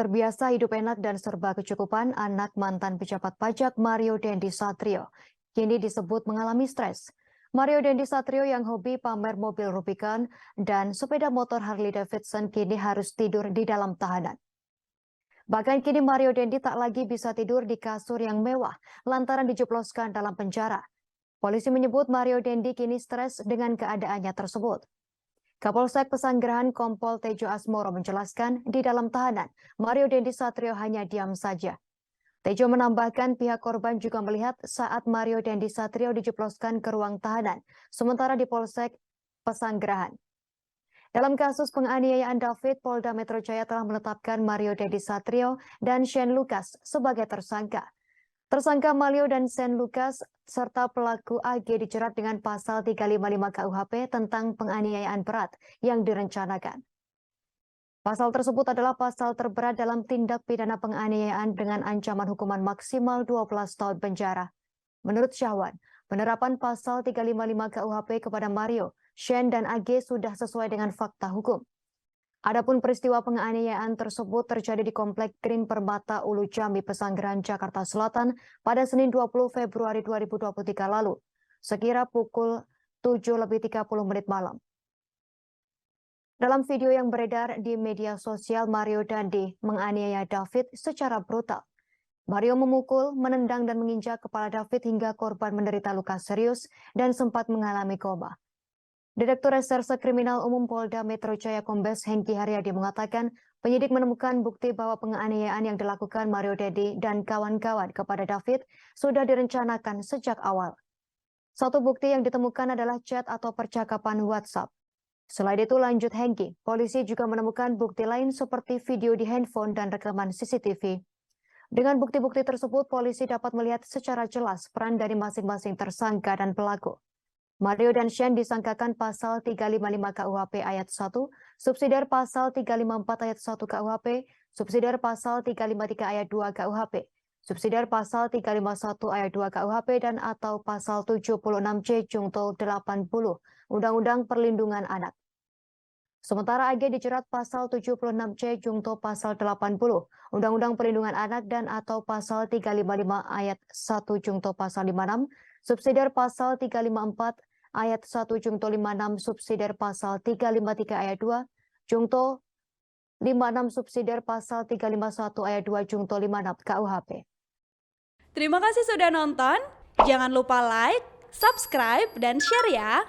Terbiasa hidup enak dan serba kecukupan, anak mantan pejabat pajak Mario Dendi Satrio kini disebut mengalami stres. Mario Dendi Satrio yang hobi pamer mobil Rubicon dan sepeda motor Harley Davidson kini harus tidur di dalam tahanan. Bahkan kini Mario Dendi tak lagi bisa tidur di kasur yang mewah lantaran dijebloskan dalam penjara. Polisi menyebut Mario Dendi kini stres dengan keadaannya tersebut. Kapolsek Pesanggerahan Kompol Tejo Asmoro menjelaskan di dalam tahanan, Mario Dendi Satrio hanya diam saja. Tejo menambahkan pihak korban juga melihat saat Mario Dendi Satrio dijebloskan ke ruang tahanan, sementara di Polsek Pesanggerahan. Dalam kasus penganiayaan David, Polda Metro Jaya telah menetapkan Mario Dendi Satrio dan Shane Lucas sebagai tersangka. Tersangka Mario dan Shane Lucas serta pelaku AG dijerat dengan pasal 355 KUHP tentang penganiayaan berat yang direncanakan. Pasal tersebut adalah pasal terberat dalam tindak pidana penganiayaan dengan ancaman hukuman maksimal 12 tahun penjara. Menurut Syahwan, penerapan pasal 355 KUHP kepada Mario, Shane dan AG sudah sesuai dengan fakta hukum. Adapun peristiwa penganiayaan tersebut terjadi di Komplek Green Permata Ulu Jambi, Pesanggerahan, Jakarta Selatan pada Senin 20 Februari 2023 lalu, sekira pukul 7:30 malam. Dalam video yang beredar di media sosial, Mario Dendi menganiaya David secara brutal. Mario memukul, menendang dan menginjak kepala David hingga korban menderita luka serius dan sempat mengalami koma. Direktur Reserse Kriminal Umum Polda Metro Jaya Kombes Hengki Haryadi mengatakan penyidik menemukan bukti bahwa penganiayaan yang dilakukan Mario Dendi dan kawan-kawan kepada David sudah direncanakan sejak awal. Satu bukti yang ditemukan adalah chat atau percakapan WhatsApp. Selain itu, lanjut Hengki, polisi juga menemukan bukti lain seperti video di handphone dan rekaman CCTV. Dengan bukti-bukti tersebut, polisi dapat melihat secara jelas peran dari masing-masing tersangka dan pelaku. Mario dan Shane disangkakan pasal 355 KUHP ayat 1, subsidiar pasal 354 ayat 1 KUHP, subsidiar pasal 353 ayat 2 KUHP, subsidiar pasal 351 ayat 2 KUHP dan atau pasal 76C Jungto 80 Undang-Undang Perlindungan Anak. Sementara AG dijerat pasal 76C Jungto pasal 80 Undang-Undang Perlindungan Anak dan atau pasal 355 ayat 1 Jungto pasal 56, subsidiar pasal 354 ayat 1 Jungto 56, subsidiar pasal 353 ayat 2 Jungto 56, subsidiar pasal 351 ayat 2 Jungto 56 KUHP. Terima kasih sudah nonton. Jangan lupa like, subscribe, dan share ya.